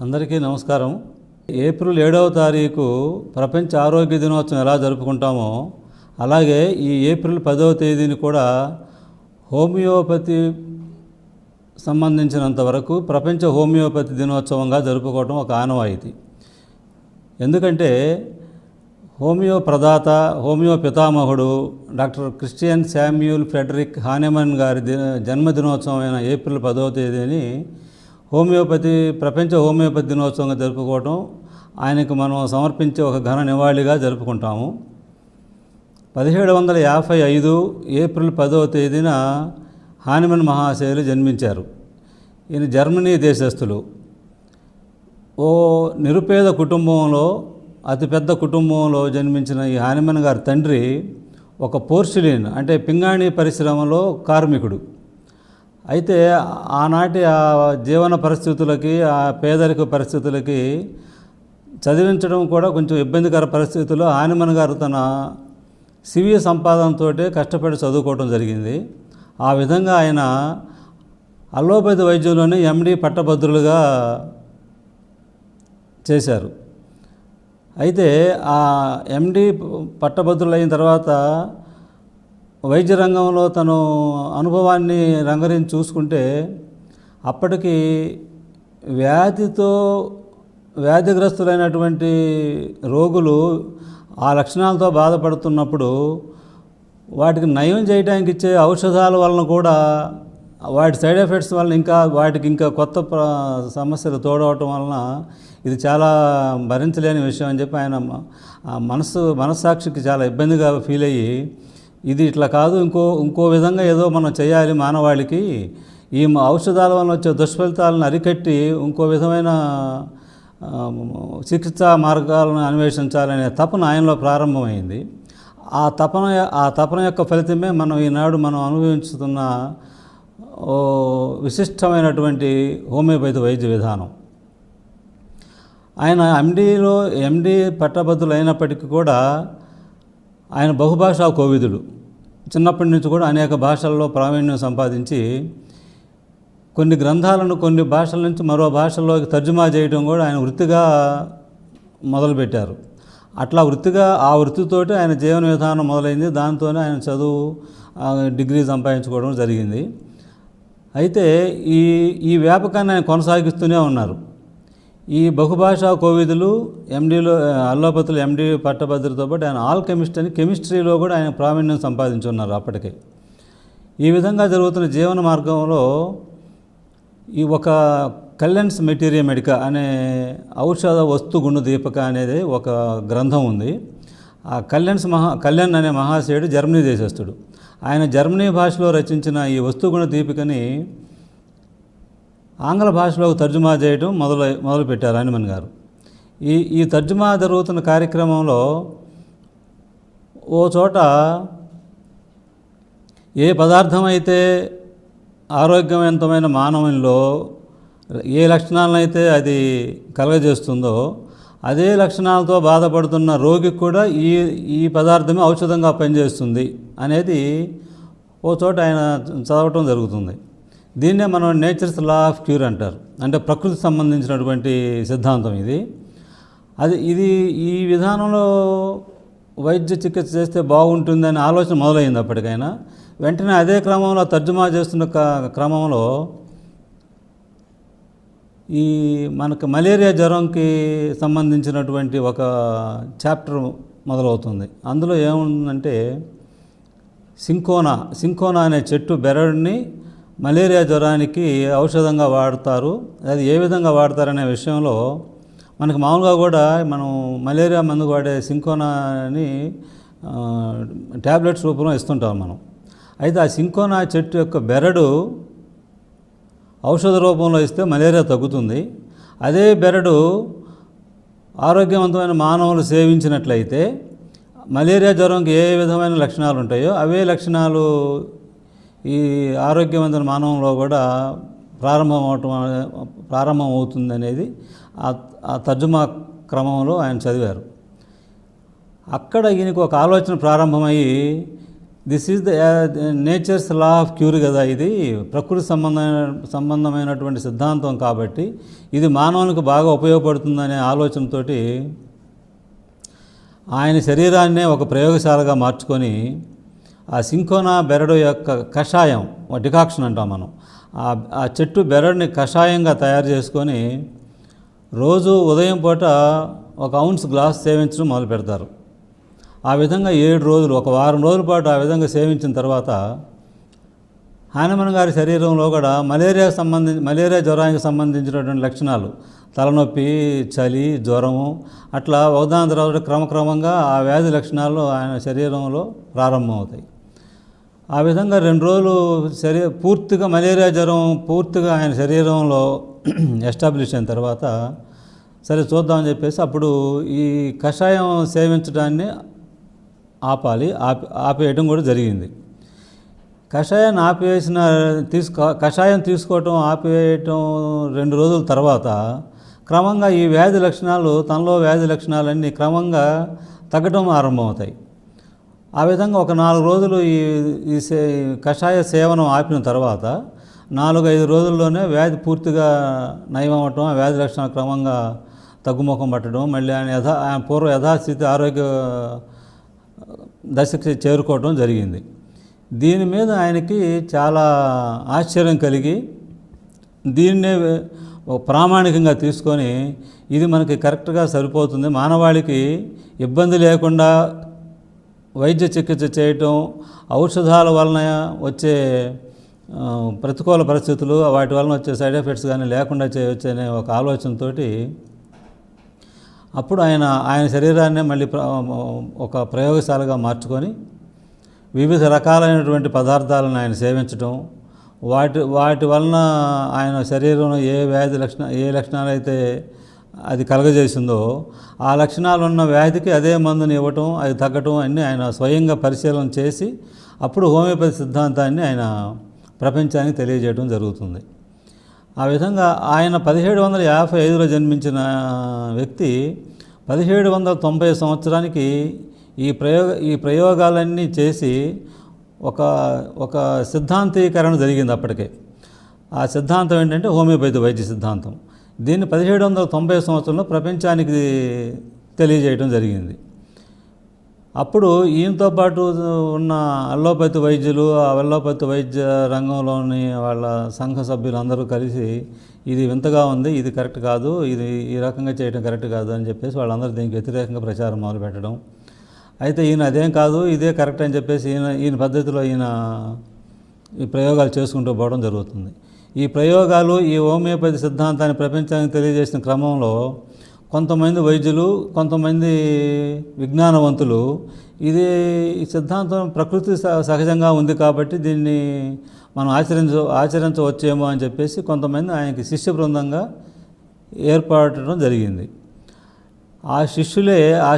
అందరికీ నమస్కారం. ఏప్రిల్ 7వ తారీఖు ప్రపంచ ఆరోగ్య దినోత్సవం ఎలా జరుపుకుంటామో అలాగే ఈ ఏప్రిల్ 10వ తేదీని కూడా హోమియోపతి సంబంధించినంత వరకు ప్రపంచ హోమియోపతి దినోత్సవంగా జరుపుకోవడం ఒక ఆనవాయితీ. ఎందుకంటే హోమియో పితామహుడు డాక్టర్ క్రిస్టియన్ శామ్యూల్ ఫ్రెడరిక్ హానెమన్ గారి జన్మదినోత్సవం అయిన ఏప్రిల్ 10వ తేదీని ప్రపంచ హోమియోపతి దినోత్సవంగా జరుపుకోవటం ఆయనకు మనం సమర్పించే ఒక ఘన నివాళిగా జరుపుకుంటాము. 1755 ఏప్రిల్ 10వ తేదీన హానెమన్ మహాశయులు జన్మించారు. ఈయన జర్మనీ దేశస్థులు. ఓ నిరుపేద కుటుంబంలో, అతిపెద్ద కుటుంబంలో జన్మించిన ఈ హానెమన్ గారి తండ్రి ఒక పోర్సిలిన్ అంటే పింగాణి పరిశ్రమలో కార్మికుడు. అయితే ఆనాటి ఆ జీవన పరిస్థితులకి, ఆ పేదరిక పరిస్థితులకి చదివించడం కూడా కొంచెం ఇబ్బందికర పరిస్థితుల్లో హానెమన్ గారు తన సివి సంపాదనతో కష్టపడి చదువుకోవడం జరిగింది. ఆ విధంగా ఆయన అల్లోపతి వైద్యంలోనే ఎండి పట్టభద్రులుగా చేశారు. అయితే ఆ ఎండి పట్టభద్రులైన తర్వాత వైద్య రంగంలో తను అనుభవాన్ని రంగరించి చూసుకుంటే అప్పటికి వ్యాధిగ్రస్తులైనటువంటి రోగులు ఆ లక్షణాలతో బాధపడుతున్నప్పుడు వాటికి నయం చేయడానికి ఇచ్చే ఔషధాల వలన కూడా వాటి సైడ్ ఎఫెక్ట్స్ వలన వాటికి ఇంకా కొత్త సమస్యలు తోడవటం వలన ఇది చాలా భరించలేని విషయం అని చెప్పి ఆయన మనస్సాక్షికి చాలా ఇబ్బందిగా ఫీల్ అయ్యి, ఇది ఇట్లా కాదు, ఇంకో విధంగా ఏదో మనం చేయాలి, మానవాళికి ఈ ఔషధాల వల్ల వచ్చే దుష్ఫలితాలను అరికట్టి ఇంకో విధమైన చికిత్సా మార్గాలను అన్వేషించాలనే తపన ఆయనలో ప్రారంభమైంది. ఆ తపన యొక్క ఫలితమే మనం ఈనాడు అనుభవించుతున్న విశిష్టమైనటువంటి హోమియోపతి వైద్య విధానం. ఆయన ఎండి పట్టభద్రులు అయినప్పటికీ కూడా ఆయన బహుభాషా కోవిదుడు. చిన్నప్పటి నుంచి కూడా అనేక భాషల్లో ప్రావీణ్యం సంపాదించి కొన్ని గ్రంథాలను కొన్ని భాషల నుంచి మరో భాషల్లోకి తర్జుమా చేయడం కూడా ఆయన వృత్తిగా మొదలుపెట్టారు. అట్లా ఆ వృత్తితోటి ఆయన జీవన విధానం మొదలైంది. దాంతోనే ఆయన చదువు డిగ్రీ సంపాదించుకోవడం జరిగింది. అయితే ఈ వ్యాపకాన్ని ఆయన కొనసాగిస్తూనే ఉన్నారు. ఈ బహుభాషా కోవిదులు అల్లోపతులు ఎండి పట్టభద్రులతో పాటు ఆయన ఆల్కెమిస్ట్ అని కెమిస్ట్రీలో కూడా ఆయన ప్రావీణ్యం సంపాదించున్నారు అప్పటికే. ఈ విధంగా జరుగుతున్న జీవన మార్గంలో ఈ ఒక కల్లెన్స్ మెటీరియా మెడికా అనే ఔషధ వస్తు గుణ దీపిక అనేది ఒక గ్రంథం ఉంది. ఆ కళ్యాణ్ అనే మహాశయుడు జర్మనీ దేశస్థుడు. ఆయన జర్మనీ భాషలో రచించిన ఈ వస్తుగుణ దీపికని ఆంగ్ల భాషలోకి తర్జుమా చేయడం మొదలుపెట్టారు హానెమన్ గారు. ఈ తర్జుమా జరుగుతున్న కార్యక్రమంలో ఓ చోట ఏ పదార్థం అయితే ఆరోగ్యవంతమైన మానవునిలో ఏ లక్షణాలనైతే అది కలగజేస్తుందో అదే లక్షణాలతో బాధపడుతున్న రోగికి కూడా ఈ పదార్థమే ఔషధంగా పనిచేస్తుంది అనేది ఓ చోట ఆయన చదవటం జరుగుతుంది. దీన్నే మనం నేచర్స్ లా ఆఫ్ క్యూర్ అంటారు. అంటే ప్రకృతి సంబంధించినటువంటి సిద్ధాంతం ఇది. ఈ విధానంలో వైద్య చికిత్స చేస్తే బాగుంటుందనే ఆలోచన మొదలైంది అప్పటికైనా. వెంటనే అదే క్రమంలో తర్జుమా చేస్తున్న క్రమంలో మనకు మలేరియా జ్వరంకి సంబంధించినటువంటి ఒక చాప్టర్ మొదలవుతుంది. అందులో ఏముందంటే సింకోనా అనే చెట్టు బెరడుని మలేరియా జ్వరానికి ఔషధంగా వాడతారు. అది ఏ విధంగా వాడతారనే విషయంలో మనకు మామూలుగా కూడా మనం మలేరియా మందు వాడే సింకోనాని ట్యాబ్లెట్స్ రూపంలో ఇస్తుంటాం మనం. అయితే ఆ సింకోనా చెట్టు యొక్క బెరడు ఔషధ రూపంలో ఇస్తే మలేరియా తగ్గుతుంది. అదే బెరడు ఆరోగ్యవంతమైన మానవులు సేవించినట్లయితే మలేరియా జ్వరంకి ఏ విధమైన లక్షణాలు ఉంటాయో అవే లక్షణాలు ఈ ఆరోగ్యవంతమైన మానవంలో కూడా ప్రారంభం అవుతుంది అనేది ఆ తర్జుమా క్రమంలో ఆయన చదివారు. అక్కడ ఈయనకు ఒక ఆలోచన ప్రారంభమయ్యి this is the nature's law of cure కదా, ఇది ప్రకృతి సంబంధమైనటువంటి సిద్ధాంతం కాబట్టి ఇది మానవునికి బాగా ఉపయోగపడుతుందనే ఆలోచనతోటి ఆయన శరీరాన్నే ఒక ప్రయోగశాలగా మార్చుకొని ఆ సింకోనా బెరడు యొక్క కషాయం, డికాక్షన్ అంటాం మనం, ఆ చెట్టు బెరడుని కషాయంగా తయారు చేసుకొని రోజు ఉదయం పూట 1 ounce గ్లాస్ సేవించడం మొదలు పెడతారు. ఆ విధంగా 7 రోజులు, 1 వారం రోజుల పాటు ఆ విధంగా సేవించిన తర్వాత హానిమన్ గారి శరీరంలో కూడా మలేరియా జ్వరానికి సంబంధించినటువంటి లక్షణాలు, తలనొప్పి, చలి, జ్వరము, అట్లా ఒకదాని తర్వాత క్రమక్రమంగా ఆ వ్యాధి లక్షణాలు ఆయన శరీరంలో ప్రారంభమవుతాయి. ఆ విధంగా 2 రోజులు పూర్తిగా మలేరియా జ్వరం పూర్తిగా ఆయన శరీరంలో ఎస్టాబ్లిష్ అయిన తర్వాత సరే చూద్దామని చెప్పేసి అప్పుడు ఈ కషాయం సేవించడాన్ని ఆపేయటం కూడా జరిగింది. కషాయం తీసుకోవటం ఆపేయటం 2 రోజుల తర్వాత క్రమంగా ఈ వ్యాధి లక్షణాలు, తనలో వ్యాధి లక్షణాలన్నీ క్రమంగా తగ్గటం ఆరంభమవుతాయి. ఆ విధంగా ఒక 4 రోజులు ఈ కషాయ సేవనం ఆపిన తర్వాత 4-5 రోజుల్లోనే వ్యాధి పూర్తిగా నయం అవ్వటం, ఆ వ్యాధి లక్షణాలు క్రమంగా తగ్గుముఖం పట్టడం, మళ్ళీ ఆయన పూర్వ యథాస్థితి ఆరోగ్య దశకి చేరుకోవడం జరిగింది. దీని మీద ఆయనకి చాలా ఆశ్చర్యం కలిగి దీన్నే ప్రామాణికంగా తీసుకొని ఇది మనకి కరెక్ట్గా సరిపోతుంది, మానవాళికి ఇబ్బంది లేకుండా వైద్య చికిత్స చేయటం, ఔషధాల వలన వచ్చే ప్రతికూల పరిస్థితులు, వాటి వలన వచ్చే సైడ్ ఎఫెక్ట్స్ కానీ లేకుండా చేయవచ్చు అనే ఒక ఆలోచనతోటి అప్పుడు ఆయన శరీరాన్నే మళ్ళీ ఒక ప్రయోగశాలగా మార్చుకొని వివిధ రకాలైనటువంటి పదార్థాలను ఆయన సేవించడం, వాటి వలన ఆయన శరీరంలో ఏ లక్షణాలు అయితే అది కలగజేసిందో ఆ లక్షణాలు ఉన్న వ్యాధికి అదే మందుని ఇవ్వటం, అది తగ్గటం అన్నీ ఆయన స్వయంగా పరిశీలన చేసి అప్పుడు హోమియోపతి సిద్ధాంతాన్ని ఆయన ప్రపంచానికి తెలియజేయడం జరుగుతుంది. ఆ విధంగా ఆయన 1755లో జన్మించిన వ్యక్తి 1790 సంవత్సరానికి ఈ ప్రయోగాలన్నీ చేసి ఒక సిద్ధాంతీకరణ జరిగింది అప్పటికే. ఆ సిద్ధాంతం ఏంటంటే హోమియోపతి వైద్య సిద్ధాంతం. దీన్ని 1790 సంవత్సరంలో ప్రపంచానికి తెలియజేయడం జరిగింది. అప్పుడు ఈయనతో పాటు ఉన్న అల్లోపతి వైద్యులు, ఆ అల్లోపతి వైద్య రంగంలోని వాళ్ళ సంఘ సభ్యులు అందరూ కలిసి ఇది వింతగా ఉంది, ఇది కరెక్ట్ కాదు, ఇది ఈ రకంగా చేయడం కరెక్ట్ కాదు అని చెప్పేసి వాళ్ళందరూ దీనికి వ్యతిరేకంగా ప్రచారం మొదలుపెట్టడం. అయితే ఈయన అదేం కాదు, ఇదే కరెక్ట్ అని చెప్పేసి ఈయన పద్ధతిలో ఈ ప్రయోగాలు చేసుకుంటూ పోవడం జరుగుతుంది. ఈ ప్రయోగాలు, ఈ హోమియోపతి సిద్ధాంతాన్ని ప్రపంచానికి తెలియజేసిన క్రమంలో కొంతమంది వైద్యులు, కొంతమంది విజ్ఞానవంతులు ఈ సిద్ధాంతం ప్రకృతి సహజంగా ఉంది కాబట్టి దీన్ని మనం ఆచరించవచ్చేమో అని చెప్పేసి కొంతమంది ఆయనకి శిష్య బృందంగా ఏర్పడటం జరిగింది. ఆ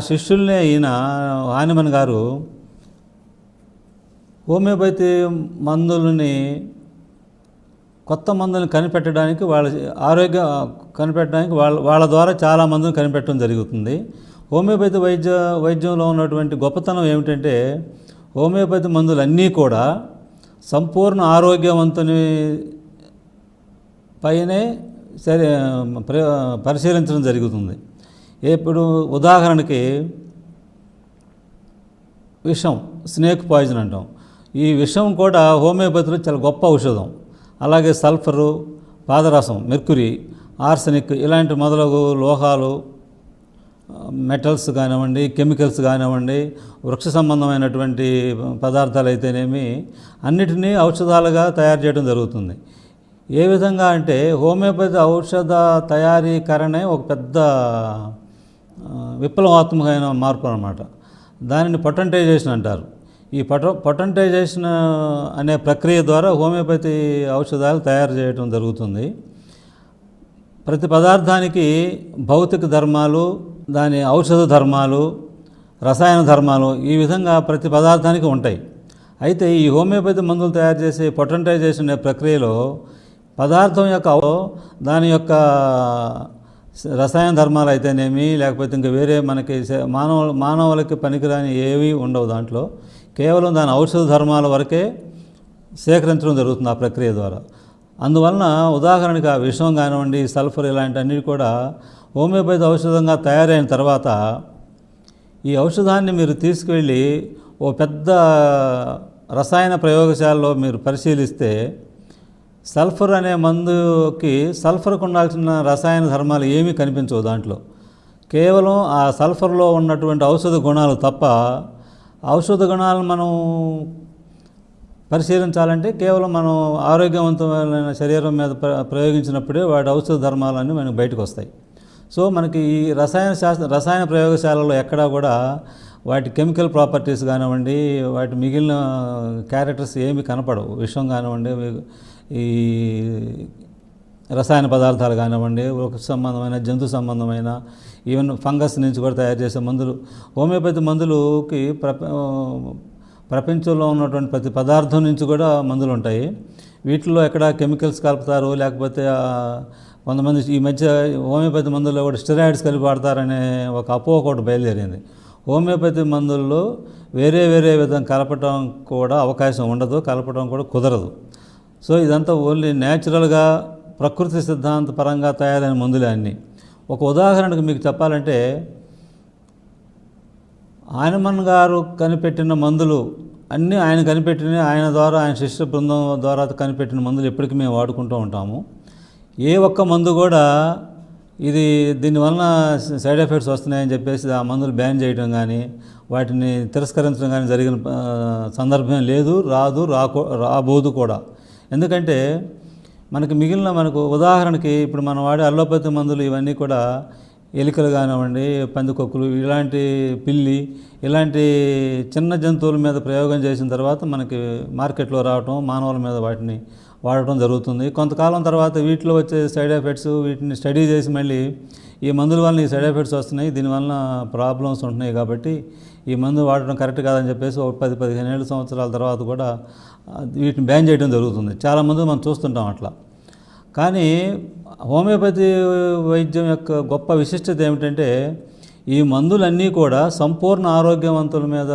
శిష్యులనే ఈయన హానిమన్ గారు హోమియోపతి మందులని, కొత్త మందులను కనిపెట్టడానికి, వాళ్ళ ద్వారా చాలా మందులను కనిపెట్టడం జరుగుతుంది. హోమియోపతి వైద్యంలో ఉన్నటువంటి గొప్పతనం ఏమిటంటే హోమియోపతి మందులన్నీ కూడా సంపూర్ణ ఆరోగ్యవంతుని పైనే పరిశీలించడం జరుగుతుంది. ఇప్పుడు ఉదాహరణకి విషం, స్నేక్ పాయిజన్ అంటాం. ఈ విషం కూడా హోమియోపతిలో చాలా గొప్ప ఔషధం. అలాగే సల్ఫరు, పాదరసం, మెర్క్యూరీ, ఆర్సెనిక్ ఇలాంటి మొదలగు లోహాలు, మెటల్స్ కానివ్వండి, కెమికల్స్ కానివ్వండి, వృక్ష సంబంధమైనటువంటి పదార్థాలు అయితేనేమి అన్నిటినీ ఔషధాలుగా తయారు చేయడం జరుగుతుంది. ఏ విధంగా అంటే హోమియోపతి ఔషధ తయారీకరణే ఒక పెద్ద విప్లవాత్మకమైన మార్పు అన్నమాట. దానిని పొటెంటైజేషన్ అంటారు. ఈ పొటెంటైజేషన్ అనే ప్రక్రియ ద్వారా హోమియోపతి ఔషధాలు తయారు చేయడం జరుగుతుంది. ప్రతి పదార్థానికి భౌతిక ధర్మాలు, దాని ఔషధ ధర్మాలు, రసాయన ధర్మాలు ఈ విధంగా ప్రతి పదార్థానికి ఉంటాయి. అయితే ఈ హోమియోపతి మందులు తయారు చేసే పొటెంటైజేషన్ అనే ప్రక్రియలో పదార్థం యొక్క దాని యొక్క రసాయన ధర్మాలు అయితేనేమి, లేకపోతే ఇంకా వేరే మనకి మానవులకి పనికిరాని ఏవి ఉండవు దాంట్లో. కేవలం దాని ఔషధ ధర్మాల వరకే సేకరించడం జరుగుతుంది ఆ ప్రక్రియ ద్వారా. అందువలన ఉదాహరణకి ఆ విషం కానివ్వండి, సల్ఫర్ ఇలాంటి అన్నిటి కూడా హోమియోపతి ఔషధంగా తయారైన తర్వాత ఈ ఔషధాన్ని మీరు తీసుకువెళ్ళి ఓ పెద్ద రసాయన ప్రయోగశాలలో మీరు పరిశీలిస్తే సల్ఫర్ అనే మందుకి సల్ఫర్కు ఉండాల్సిన రసాయన ధర్మాలు ఏమీ కనిపించవు దాంట్లో. కేవలం ఆ సల్ఫర్లో ఉన్నటువంటి ఔషధ గుణాలు తప్ప, ఔషధ గుణాలను మనం పరిశీలించాలంటే కేవలం మనం ఆరోగ్యవంతమైన శరీరం మీద ప్రయోగించినప్పుడే వాటి ఔషధ ధర్మాలన్నీ మనకు బయటకు వస్తాయి. సో మనకి ఈ రసాయన ప్రయోగశాలలో ఎక్కడా కూడా వాటి కెమికల్ ప్రాపర్టీస్ కానివ్వండి, వాటి మిగిలిన క్యారెక్టర్స్ ఏమి కనపడవు. విషం కానివ్వండి, ఈ రసాయన పదార్థాలు కానివ్వండి, వృక్ష సంబంధమైన, జంతు సంబంధమైన, ఈవెన్ ఫంగస్ నుంచి కూడా తయారు చేసే మందులు, హోమియోపతి మందులకి ప్రపంచంలో ఉన్నటువంటి ప్రతి పదార్థం నుంచి కూడా మందులు ఉంటాయి. వీటిల్లో ఎక్కడ కెమికల్స్ కలుపుతారు, లేకపోతే కొంతమంది ఈ మధ్య హోమియోపతి మందుల్లో కూడా స్టెరాయిడ్స్ కలిపి వాడతారనే ఒక అపోహ ఒకటి బయలుదేరింది. హోమియోపతి మందుల్లో వేరే విధంగా కలపటం కూడా అవకాశం ఉండదు, కలపటం కూడా కుదరదు. సో ఇదంతా ఓన్లీ న్యాచురల్గా ప్రకృతి సిద్ధాంత పరంగా తయారైన మందులే అన్నీ. ఒక ఉదాహరణకు మీకు చెప్పాలంటే, హనుమన్ గారు కనిపెట్టిన మందులు అన్నీ ఆయన కనిపెట్టిన, ఆయన ద్వారా, ఆయన శిష్య బృందం ద్వారా కనిపెట్టిన మందులు ఎప్పటికీ మేము వాడుకుంటూ ఉంటాము. ఏ ఒక్క మందు కూడా దీనివల్ల సైడ్ ఎఫెక్ట్స్ వస్తున్నాయని చెప్పేసి ఆ మందులు బ్యాన్ చేయడం కానీ, వాటిని తిరస్కరించడం కానీ జరిగిన సందర్భం లేదు, రాబోదు కూడా. ఎందుకంటే మనకు ఉదాహరణకి ఇప్పుడు మనం వాడే అల్లోపతి మందులు ఇవన్నీ కూడా ఎలుకలు కానివ్వండి, పందికొక్కులు, ఇలాంటి పిల్లి, ఇలాంటి చిన్న జంతువుల మీద ప్రయోగం చేసిన తర్వాత మనకి మార్కెట్లో రావటం, మానవుల మీద వాటిని వాడటం జరుగుతుంది. కొంతకాలం తర్వాత వీటిలో వచ్చే సైడ్ ఎఫెక్ట్స్, వీటిని స్టడీ చేసి మళ్ళీ ఈ మందుల వల్ల ఈ సైడ్ ఎఫెక్ట్స్ వస్తున్నాయి, దీనివల్ల ప్రాబ్లమ్స్ ఉంటున్నాయి కాబట్టి ఈ మందు వాడటం కరెక్ట్ కాదని చెప్పేసి ఒక 10-15 సంవత్సరాల తర్వాత కూడా వీటిని బ్యాన్ చేయడం జరుగుతుంది. చాలామంది మనం చూస్తుంటాం అట్లా. కానీ హోమియోపతి వైద్యం యొక్క గొప్ప విశిష్టత ఏమిటంటే, ఈ మందులన్నీ కూడా సంపూర్ణ ఆరోగ్యవంతుల మీద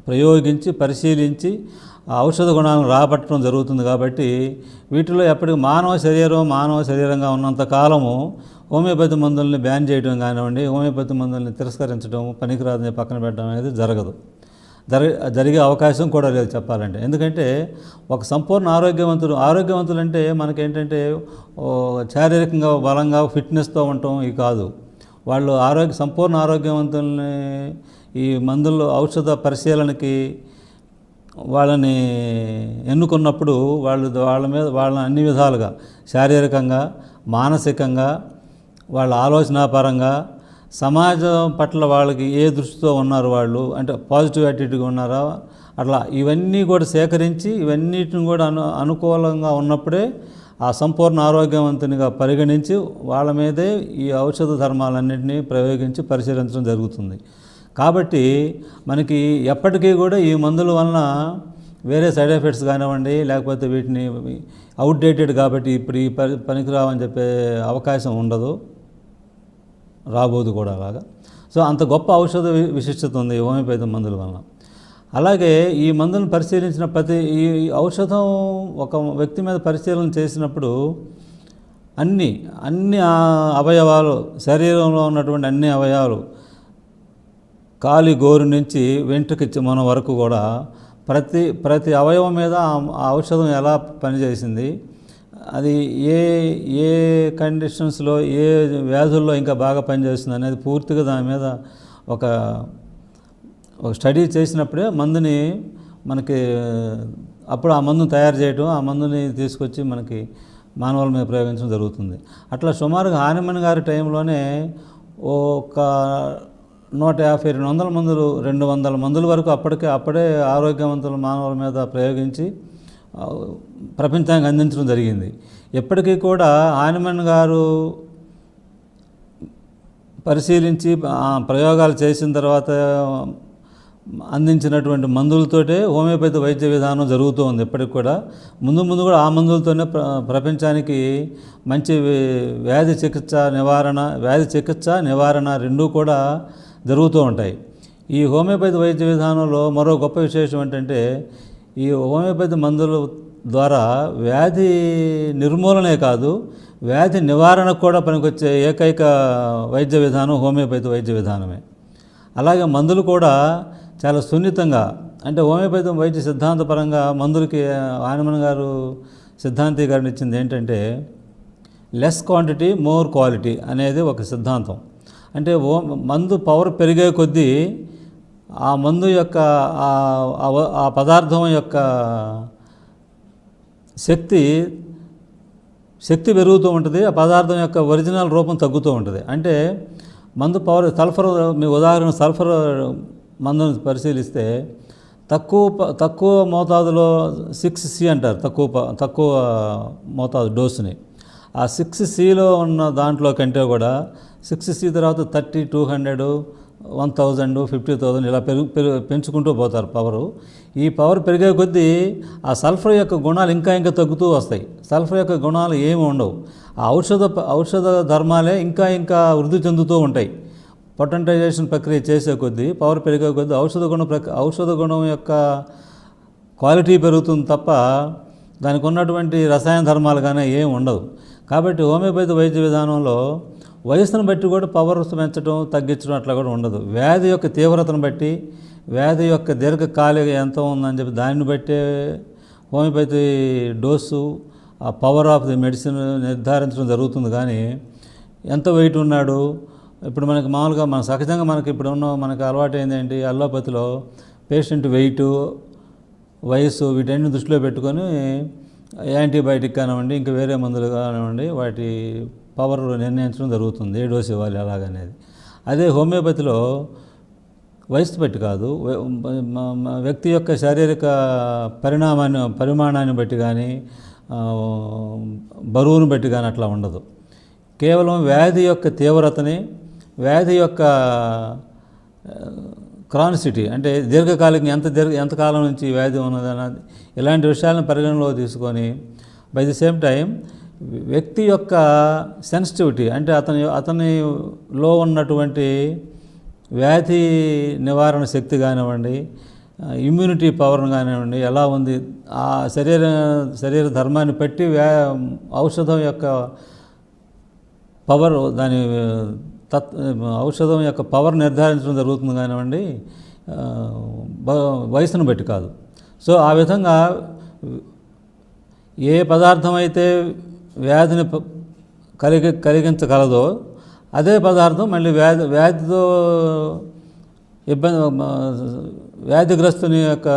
ప్రయోగించి పరిశీలించి ఆ ఔషధ గుణాలను రాబట్టడం జరుగుతుంది. కాబట్టి వీటిలో ఎప్పటికీ మానవ శరీరంగా ఉన్నంత కాలము హోమియోపతి మందుల్ని బ్యాన్ చేయడం కానివ్వండి, హోమియోపతి మందుల్ని తిరస్కరించడం, పనికిరాదని పక్కన పెట్టడం అనేది జరగదు. జరిగే అవకాశం కూడా లేదు చెప్పాలంటే. ఎందుకంటే ఒక సంపూర్ణ ఆరోగ్యవంతులు అంటే మనకేంటంటే శారీరకంగా బలంగా ఫిట్నెస్తో ఉండటం ఇవి కాదు. వాళ్ళు సంపూర్ణ ఆరోగ్యవంతుల్ని ఈ మందుల్లో ఔషధ పరిశీలనకి వాళ్ళని ఎన్నుకున్నప్పుడు వాళ్ళని అన్ని విధాలుగా శారీరకంగా, మానసికంగా, వాళ్ళ ఆలోచనాపరంగా, సమాజం పట్ల వాళ్ళకి ఏ దృష్టితో ఉన్నారు, వాళ్ళు అంటే పాజిటివ్ యాటిట్యూడ్గా ఉన్నారా, అట్లా ఇవన్నీ కూడా సేకరించి ఇవన్నిటిని కూడా అనుకూలంగా ఉన్నప్పుడే ఆ సంపూర్ణ ఆరోగ్యవంతునిగా పరిగణించి వాళ్ళ మీదే ఈ ఔషధ ధర్మాలన్నింటినీ ప్రయోగించి పరిశీలించడం జరుగుతుంది. కాబట్టి మనకి ఎప్పటికీ కూడా ఈ మందుల వలన వేరే సైడ్ ఎఫెక్ట్స్ కానివ్వండి, లేకపోతే వీటిని అవుట్డేటెడ్ కాబట్టి ఇప్పుడు ఈ పనికిరావని చెప్పే అవకాశం ఉండదు, రాబోదు కూడా అలాగా. సో అంత గొప్ప ఔషధ విశిష్టత ఉంది హోమియోపతి మందుల వలన. అలాగే ఈ మందులను పరిశీలించిన ఈ ఔషధం ఒక వ్యక్తి మీద పరిశీలన చేసినప్పుడు అన్ని అవయవాలు, శరీరంలో ఉన్నటువంటి అన్ని అవయవాలు, కాలి గోరు నుంచి వెంట్రుకి మన వరకు కూడా ప్రతి అవయవం మీద ఆ ఔషధం ఎలా పనిచేసింది, అది ఏ కండిషన్స్లో, ఏ వ్యాధుల్లో ఇంకా బాగా పనిచేస్తుంది అనేది పూర్తిగా దాని మీద ఒక స్టడీ చేసినప్పుడే మందుని మనకి అప్పుడు ఆ మందుని తయారు చేయడం, ఆ మందుని తీసుకొచ్చి మనకి మానవుల మీద ప్రయోగించడం జరుగుతుంది. అట్లా సుమారుగా హానిమన్ గారి టైంలోనే ఒక 150-200 మందులు, 200 మందుల వరకు అప్పుడే ఆరోగ్యవంతుల మానవుల మీద ప్రయోగించి ప్రపంచానికి అందించడం జరిగింది. ఎప్పటికీ కూడా హానిమన్ గారు పరిశీలించి ప్రయోగాలు చేసిన తర్వాత అందించినటువంటి మందులతోటే హోమియోపతి వైద్య విధానం జరుగుతూ ఉంది. ఎప్పటికి కూడా ముందు కూడా ఆ మందులతోనే ప్రపంచానికి మంచి వ్యాధి చికిత్స నివారణ రెండూ కూడా జరుగుతూ ఉంటాయి. ఈ హోమియోపతి వైద్య విధానంలో మరో గొప్ప విశేషం ఏంటంటే ఈ హోమియోపతి మందుల ద్వారా వ్యాధి నిర్మూలనే కాదు, వ్యాధి నివారణకు కూడా పనికొచ్చే ఏకైక వైద్య విధానం హోమియోపతి వైద్య విధానమే. అలాగే మందులు కూడా చాలా సున్నితంగా, అంటే హోమియోపతి వైద్య సిద్ధాంతపరంగా మందులకి హానిమన్ గారు సిద్ధాంతీకరణ ఇచ్చింది ఏంటంటే లెస్ క్వాంటిటీ మోర్ క్వాలిటీ అనేది ఒక సిద్ధాంతం. అంటే మందు పవర్ పెరిగే కొద్దీ ఆ మందు యొక్క ఆ పదార్థం యొక్క శక్తి పెరుగుతూ ఉంటుంది, ఆ పదార్థం యొక్క ఒరిజినల్ రూపం తగ్గుతూ ఉంటుంది. అంటే మందు పవర్ సల్ఫర్, మీ ఉదాహరణ సల్ఫర్ మందును పరిశీలిస్తే తక్కువ మోతాదులో 6C అంటారు, తక్కువ మోతాదు డోసుని. ఆ 6Cలో ఉన్న దాంట్లో కంటే కూడా 6C తర్వాత 30, 200, 1000, 50,000 ఇలా పెంచుకుంటూ పోతారు పవరు. ఈ పవర్ పెరిగే కొద్దీ ఆ సల్ఫర్ యొక్క గుణాలు ఇంకా తగ్గుతూ వస్తాయి. సల్ఫర్ యొక్క గుణాలు ఏమి ఉండవు. ఆ ఔషధ ధర్మాలే ఇంకా వృద్ధి చెందుతూ ఉంటాయి. పొటెంటైజేషన్ ప్రక్రియ చేసే కొద్దీ, పవర్ పెరిగే కొద్దీ ఔషధ గుణం యొక్క క్వాలిటీ పెరుగుతుంది తప్ప దానికి ఉన్నటువంటి రసాయన ధర్మాలు కానీ ఏమి ఉండవు. కాబట్టి హోమియోపతి వైద్య విధానంలో వయసును బట్టి కూడా పవర్స్ పెంచడం తగ్గించడం అట్లా కూడా ఉండదు. వ్యాధి యొక్క తీవ్రతను బట్టి, వ్యాధి యొక్క దీర్ఘకాలిక ఎంత ఉందని చెప్పి దాన్ని బట్టే హోమియోపతి డోసు, ఆ పవర్ ఆఫ్ ది మెడిసిన్ నిర్ధారించడం జరుగుతుంది. కానీ ఎంత వెయిట్ ఉన్నాడు, ఇప్పుడు మనకి మామూలుగా సహజంగా మనకి అలవాటు ఏంటంటే అల్లోపతిలో పేషెంట్ వెయిటు, వయసు వీటన్ని దృష్టిలో పెట్టుకొని యాంటీబయాటిక్ కానివ్వండి, ఇంకా వేరే మందులు కానివ్వండి, వాటి పవర్ నిర్ణయించడం జరుగుతుంది, ఏ డోసు ఇవ్వాలి అలాగనేది. అదే హోమియోపతిలో వయసు బట్టి కాదు, వ్యక్తి యొక్క శారీరక పరిమాణాన్ని బట్టి కానీ, బరువును బట్టి కానీ అట్లా ఉండదు. కేవలం వ్యాధి యొక్క తీవ్రతని, వ్యాధి యొక్క క్రానిసిటీ అంటే దీర్ఘకాలికంగా ఎంతకాలం నుంచి వ్యాధి ఉన్నదన్నది, ఇలాంటి విషయాలను పరిగణలో తీసుకొని బై ది సేమ్ టైం వ్యక్తి యొక్క సెన్సిటివిటీ అంటే అతనిలో ఉన్నటువంటి వ్యాధి నివారణ శక్తి కానివ్వండి, ఇమ్యూనిటీ పవర్ను కానివ్వండి ఎలా ఉంది, ఆ శరీర ధర్మాన్ని బట్టి ఔషధం యొక్క పవర్, ఔషధం యొక్క పవర్ నిర్ధారించడం జరుగుతుంది కానివ్వండి, వయసును బట్టి కాదు. సో ఆ విధంగా ఏ పదార్థం అయితే వ్యాధిని కలిగించగలదో అదే పదార్థం మళ్ళీ వ్యాధితో వ్యాధిగ్రస్తుని యొక్క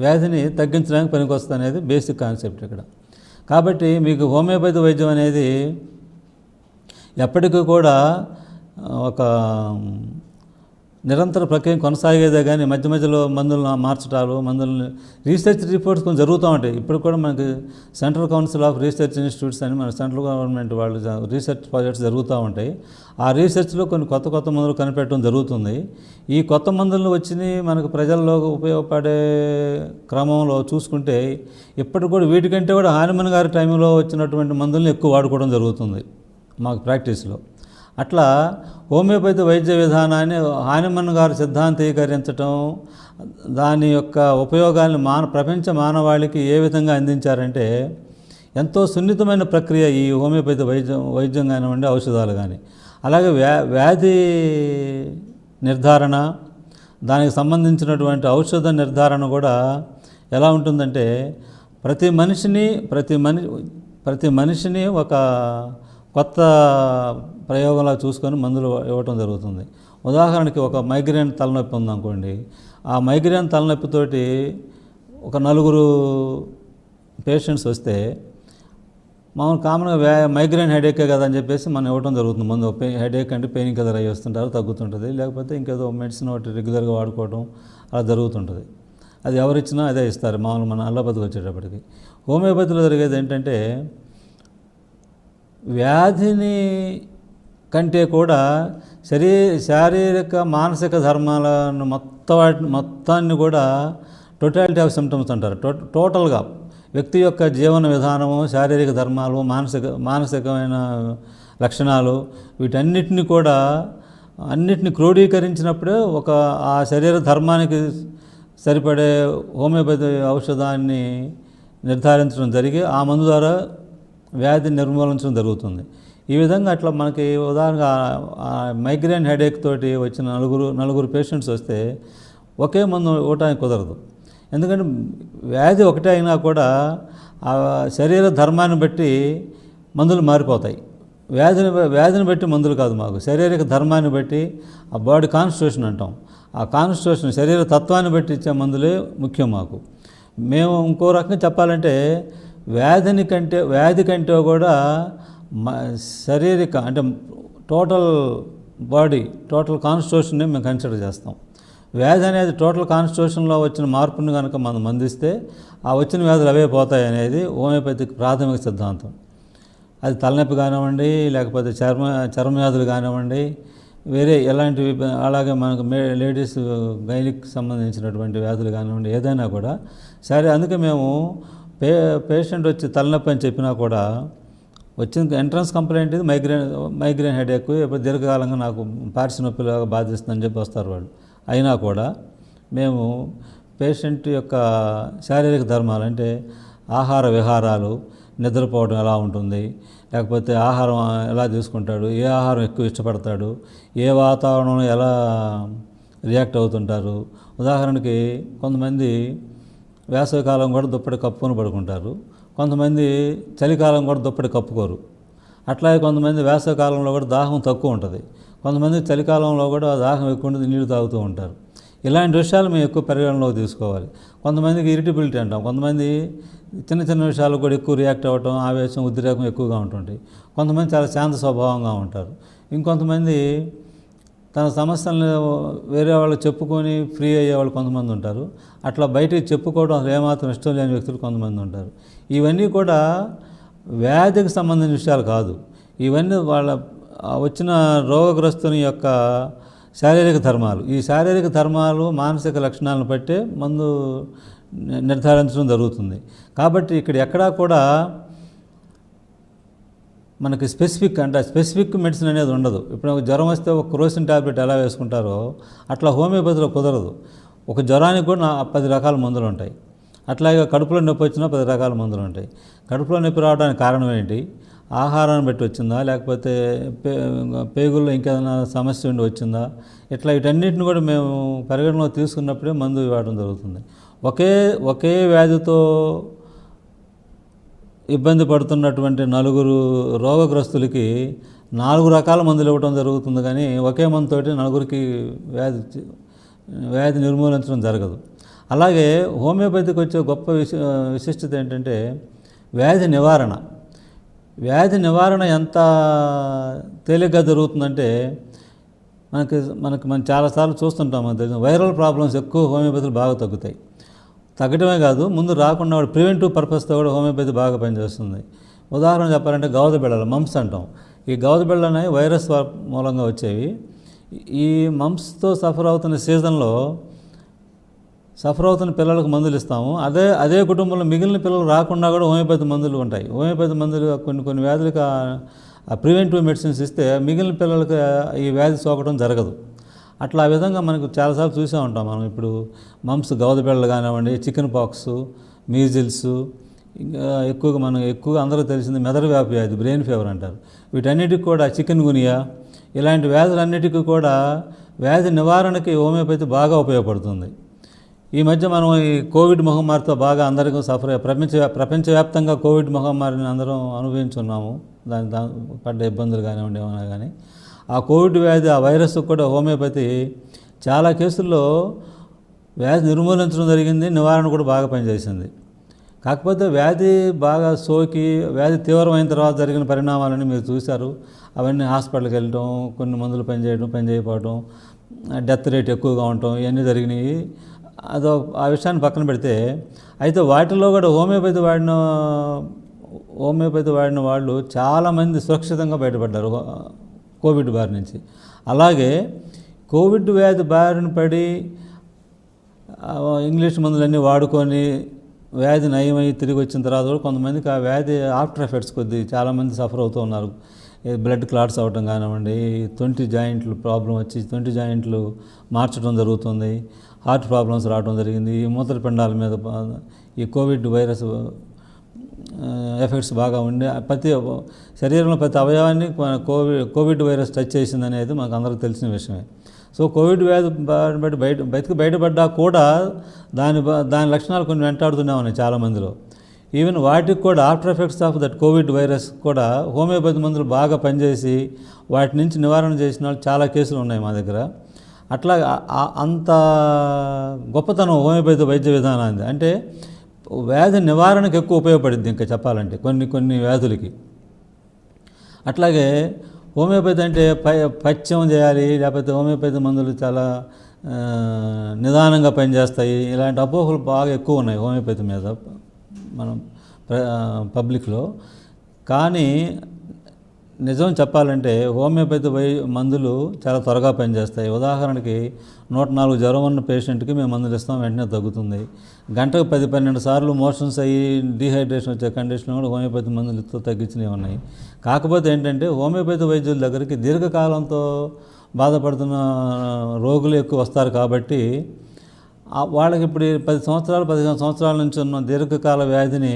వ్యాధిని తగ్గించడానికి పనికొస్తుంది అనేది బేసిక్ కాన్సెప్ట్ ఇక్కడ. కాబట్టి మీకు హోమియోపతి వైద్యం అనేది ఎప్పటికీ కూడా ఒక నిరంతర ప్రక్రియ కొనసాగేదే కానీ మధ్యలో మందులను మార్చడాలు, మందులని రీసెర్చ్ రిపోర్ట్స్ కొంచెం జరుగుతూ ఉంటాయి. ఇప్పుడు కూడా మనకి central council of research institutes అని మన సెంట్రల్ గవర్నమెంట్ వాళ్ళు రీసెర్చ్ ప్రాజెక్ట్స్ జరుగుతూ ఉంటాయి. ఆ రీసెర్చ్లో కొన్ని కొత్త మందులు కనిపెట్టడం జరుగుతుంది. ఈ కొత్త మందులను వచ్చి మనకు ప్రజల్లో ఉపయోగపడే క్రమంలో చూసుకుంటే ఇప్పటికి కూడా వీటికంటే కూడా హానిమన్ గారి టైంలో వచ్చినటువంటి మందులను ఎక్కువ వాడుకోవడం జరుగుతుంది మాకు ప్రాక్టీస్లో. అట్లా హోమియోపతి వైద్య విధానాన్ని హానిమన్ గారు సిద్ధాంతీకరించడం, దాని యొక్క ఉపయోగాన్ని ప్రపంచ మానవాళికి ఏ విధంగా అందించారంటే ఎంతో సున్నితమైన ప్రక్రియ ఈ హోమియోపతి వైద్యం కానివ్వండి, ఔషధాలు కానీ. అలాగే వ్యాధి నిర్ధారణ, దానికి సంబంధించినటువంటి ఔషధ నిర్ధారణ కూడా ఎలా ఉంటుందంటే ప్రతి మనిషిని ఒక కొత్త ప్రయోగంలా చూసుకొని మందులు ఇవ్వటం జరుగుతుంది. ఉదాహరణకి ఒక మైగ్రేన్ తలనొప్పి ఉందనుకోండి, ఆ మైగ్రేన్ తలనొప్పితోటి ఒక 4 పేషెంట్స్ వస్తే మామూలు కామన్గా మైగ్రేన్ హెడేకే కదా అని చెప్పేసి మనం ఇవ్వడం జరుగుతుంది మందు. హెడేక్ అంటే పెయిన్ కిల్లర్ అయ్యి వస్తుంటారు, తగ్గుతుంటుంది. లేకపోతే ఇంకేదో మెడిసిన్ ఒకటి రెగ్యులర్గా వాడుకోవడం అలా జరుగుతుంటుంది. అది ఎవరిచ్చినా అదే ఇస్తారు మామూలు మన అల్లోపతికి వచ్చేటప్పటికి. హోమియోపతిలో జరిగేది ఏంటంటే వ్యాధిని కంటే కూడా శారీరక మానసిక ధర్మాలను మొత్తాన్ని కూడా టోటాలిటీ ఆఫ్ సిమ్టమ్స్ అంటారు. టోటల్గా వ్యక్తి యొక్క జీవన విధానము, శారీరక ధర్మాలు, మానసికమైన లక్షణాలు వీటన్నిటిని కూడా అన్నిటిని క్రోడీకరించినప్పుడే ఆ శరీర ధర్మానికి సరిపడే హోమియోపతి ఔషధాన్ని నిర్ధారించడం జరిగి ఆ మందు ద్వారా వ్యాధిని నిర్మూలించడం జరుగుతుంది. ఈ విధంగా అట్లా మనకి ఉదాహరణగా మైగ్రేన్ హెడేక్ తోటి వచ్చిన నలుగురు పేషెంట్స్ వస్తే ఒకే మందు ఇవ్వటానికి కుదరదు. ఎందుకంటే వ్యాధి ఒకటే అయినా కూడా ఆ శరీర ధర్మాన్ని బట్టి మందులు మారిపోతాయి. వ్యాధిని బట్టి మందులు కాదు, మాకు శారీరక ధర్మాన్ని బట్టి ఆ బాడీ కాన్స్టిట్యూషన్ అంటాం, ఆ కాన్స్టిట్యూషన్ శరీర తత్వాన్ని బట్టి ఇచ్చే మందులే ముఖ్యం మాకు. మేము ఇంకో రకంగా చెప్పాలంటే వ్యాధి కంటే కూడా శారీరక అంటే టోటల్ బాడీ టోటల్ కాన్స్టిట్యూషన్ని మేము కన్సిడర్ చేస్తాం. వ్యాధి అనేది టోటల్ కాన్స్టిట్యూషన్లో వచ్చిన మార్పుని కనుక మనం మందిస్తే ఆ వచ్చిన వ్యాధులు అవే పోతాయి అనేది హోమియోపతిక్ ప్రాథమిక సిద్ధాంతం. అది తలనొప్పి కానివ్వండి, లేకపోతే చర్మ వ్యాధులు కానివ్వండి, వేరే ఎలాంటివి, అలాగే మనకు లేడీస్ గైనిక్ సంబంధించినటువంటి వ్యాధులు కానివ్వండి, ఏదైనా కూడా సరే. అందుకే మేము పేషెంట్ వచ్చి తలనొప్పి అని చెప్పినా కూడా వచ్చిన ఎంట్రన్స్ కంప్లైంట్ ఇది మైగ్రేన్ హెడేక్, ఎప్పుడు దీర్ఘకాలంగా నాకు పార్శ్వ నొప్పిలాగా బాధిస్తుందని చెప్పి వస్తారు వాళ్ళు. అయినా కూడా మేము పేషెంట్ యొక్క శారీరక ధర్మాలు అంటే ఆహార విహారాలు, నిద్రపోవడం ఎలా ఉంటుంది, లేకపోతే ఆహారం ఎలా తీసుకుంటాడు, ఏ ఆహారం ఎక్కువ ఇష్టపడతాడు, ఏ వాతావరణంలో ఎలా రియాక్ట్ అవుతుంటారు. ఉదాహరణకి కొంతమంది వేసవికాలం కూడా దుప్పటి కప్పుకొని పడుకుంటారు, కొంతమంది చలికాలం కూడా దుప్పటి కప్పుకోరు. అట్లాగే కొంతమంది వేసవికాలంలో కూడా దాహం తక్కువ ఉంటుంది, కొంతమంది చలికాలంలో కూడా దాహం ఎక్కువ ఉంటుంది, నీళ్లు తాగుతూ ఉంటారు. ఇలాంటి విషయాలు మేము ఎక్కువ పరిగణలోకి తీసుకోవాలి. కొంతమందికి ఇరిటబిలిటీ అంటాం, కొంతమంది చిన్న చిన్న విషయాలకు కూడా ఎక్కువ రియాక్ట్ అవ్వటం, ఆవేశం, ఉద్రేకం ఎక్కువగా ఉంటుంటాయి. కొంతమంది చాలా శాంత స్వభావంగా ఉంటారు. ఇంకొంతమంది తన సమస్యలను వేరే వాళ్ళు చెప్పుకొని ఫ్రీ అయ్యేవాళ్ళు కొంతమంది ఉంటారు. అట్లా బయటికి చెప్పుకోవడం అసలు ఏమాత్రం ఇష్టం లేని వ్యక్తులు కొంతమంది ఉంటారు. ఇవన్నీ కూడా వ్యాధికి సంబంధించిన విషయాలు కాదు. ఇవన్నీ వాళ్ళ వచ్చిన రోగగ్రస్తుని యొక్క శారీరక ధర్మాలు. ఈ శారీరక ధర్మాలు మానసిక లక్షణాలను బట్టే మందు నిర్ధారించడం జరుగుతుంది. కాబట్టి ఇక్కడ ఎక్కడా కూడా మనకి స్పెసిఫిక్ మెడిసిన్ అనేది ఉండదు. ఇప్పుడు జ్వరం వస్తే ఒక క్రోసిన్ టాబ్లెట్ ఎలా వేసుకుంటారో అట్లా హోమియోపతిలో కుదరదు. ఒక జ్వరానికి కూడా 10 రకాల మందులు ఉంటాయి. అట్లాగే కడుపులో నొప్పి వచ్చినా 10 రకాల మందులు ఉంటాయి. కడుపులో నొప్పి రావడానికి కారణం ఏంటి? ఆహారాన్ని బట్టి వచ్చిందా, లేకపోతే పేగుల్లో ఇంకేదైనా సమస్య ఉండి వచ్చిందా, ఇట్లా వీటన్నిటిని కూడా మేము పరిగణలో తీసుకున్నప్పుడే మందు ఇవ్వడం జరుగుతుంది. ఒకే వ్యాధితో ఇబ్బంది పడుతున్నటువంటి 4 రోగగ్రస్తులకి 4 రకాల మందులు ఇవ్వడం జరుగుతుంది, కానీ ఒకే మందుతోటి 4కి వ్యాధి నిర్మూలించడం జరగదు. అలాగే హోమియోపతికి వచ్చే గొప్ప విశిష్టత ఏంటంటే వ్యాధి నివారణ ఎంత తేలిగ్గా జరుగుతుందంటే మనం చాలాసార్లు చూస్తుంటాం. వైరల్ ప్రాబ్లమ్స్ ఎక్కువ హోమియోపతిలో బాగా తగ్గటమే కాదు, ముందు రాకుండా ప్రివెంటివ్ పర్పస్తో కూడా హోమియోపతి బాగా పనిచేస్తుంది. ఉదాహరణ చెప్పాలంటే గవద బిళ్ళలు, మంప్స్ అంటాం. ఈ గవద బిళ్ళలు అనేవి వైరస్ మూలంగా వచ్చేవి. ఈ మంప్స్తో సఫర్ అవుతున్న సీజన్లో సఫర్ అవుతున్న పిల్లలకు మందులు ఇస్తాము. అదే కుటుంబంలో మిగిలిన పిల్లలు రాకుండా కూడా హోమియోపతి మందులు ఉంటాయి. హోమియోపతి మందులు కొన్ని వ్యాధులకు ప్రివెంటివ్ మెడిసిన్స్ ఇస్తే మిగిలిన పిల్లలకు ఈ వ్యాధి సోకడం జరగదు. అట్లా ఆ విధంగా మనకు చాలాసార్లు చూసే ఉంటాం. మనం ఇప్పుడు మంప్స్, గవదబిళ్ళలు కానివ్వండి, చికెన్ పాక్స్, మీజిల్స్, ఇంకా ఎక్కువగా అందరూ తెలిసింది మెదడు వ్యాధి, బ్రెయిన్ ఫీవర్ అంటారు. వీటన్నిటికి కూడా చికెన్ గునియా, ఇలాంటి వ్యాధులన్నిటికీ కూడా వ్యాధి నివారణకి హోమియోపతి బాగా ఉపయోగపడుతుంది. ఈ మధ్య మనం ఈ కోవిడ్ మహమ్మారితో బాగా అందరికీ ప్రపంచవ్యాప్తంగా కోవిడ్ మహమ్మారిని అందరం అనుభవించున్నాము. దాని పడ్డ ఇబ్బందులు కానివ్వండి, ఏమైనా కానీ ఆ కోవిడ్ వ్యాధి, ఆ వైరస్ కూడా హోమియోపతి చాలా కేసుల్లో వ్యాధి నిర్మూలించడం జరిగింది, నివారణ కూడా బాగా పనిచేసింది. కాకపోతే వ్యాధి బాగా సోకి వ్యాధి తీవ్రమైన తర్వాత జరిగిన పరిణామాలని మీరు చూశారు. అవన్నీ హాస్పిటల్కి వెళ్ళటం, కొన్ని మందులు పనిచేయకపోవడం, డెత్ రేట్ ఎక్కువగా ఉండటం, ఇవన్నీ జరిగినాయి. ఆ విషయాన్ని పక్కన పెడితే, అయితే వాటిల్లో కూడా హోమియోపతి వాడిన వాళ్ళు చాలామంది సురక్షితంగా బయటపడ్డారు కోవిడ్ బారి నుంచి. అలాగే కోవిడ్ వ్యాధి బారిన పడి ఇంగ్లీష్ మందులన్నీ వాడుకొని వ్యాధి నయమై తిరిగి వచ్చిన తర్వాత కూడా కొంతమందికి ఆ వ్యాధి ఆఫ్టర్ ఎఫెక్ట్స్ చాలామంది సఫర్ అవుతూ ఉన్నారు. బ్లడ్ క్లాట్స్ అవ్వటం కానివ్వండి, 20 జాయింట్లు ప్రాబ్లం వచ్చి 20 జాయింట్లు మార్చడం జరుగుతుంది, హార్ట్ ప్రాబ్లమ్స్ రావడం జరిగింది. ఈ మూత్రపిండాల మీద ఈ కోవిడ్ వైరస్ ఎఫెక్ట్స్ బాగా ఉండి శరీరంలో ప్రతి అవయవాన్ని కోవిడ్ వైరస్ టచ్ చేసింది అనేది మాకు అందరికీ తెలిసిన విషయమే. సో కోవిడ్ వ్యాధి బయటపడ్డా కూడా దాని లక్షణాలు కొన్ని వెంటాడుతూనే ఉన్నాయి చాలామందిలో. ఈవెన్ వాటికి కూడా after effects of that Covid virus కూడా హోమియోపతి మందులు బాగా పనిచేసి వాటి నుంచి నివారణ చేసిన వాళ్ళు చాలా కేసులు ఉన్నాయి మా దగ్గర. అట్లా అంత గొప్పతనం హోమియోపతి వైద్య విధానాన్ని. అంటే వ్యాధి నివారణకు ఎక్కువ ఉపయోగపడింది ఇంకా చెప్పాలంటే కొన్ని వ్యాధులకి. అట్లాగే హోమియోపతి అంటే పథ్యం చేయాలి, లేకపోతే హోమియోపతి మందులు చాలా నిదానంగా పనిచేస్తాయి, ఇలాంటి అపోహలు బాగా ఎక్కువ ఉన్నాయి హోమియోపతి మీద మనం పబ్లిక్లో. కానీ నిజం చెప్పాలంటే హోమియోపతి మందులు చాలా త్వరగా పనిచేస్తాయి. ఉదాహరణకి 104 జ్వరం ఉన్న పేషెంట్కి మేము మందులు ఇస్తాం, వెంటనే తగ్గుతుంది. గంటకు 10-12 సార్లు మోషన్స్ అయ్యి డీహైడ్రేషన్ వచ్చే కండిషన్ కూడా హోమియోపతి మందులు ఇస్తూ తగ్గించినవి ఉన్నాయి. కాకపోతే ఏంటంటే హోమియోపతి వైద్యుల దగ్గరికి దీర్ఘకాలంతో బాధపడుతున్న రోగులు ఎక్కువ వస్తారు కాబట్టి వాళ్ళకి ఇప్పుడు 10 సంవత్సరాల నుంచి ఉన్న దీర్ఘకాల వ్యాధిని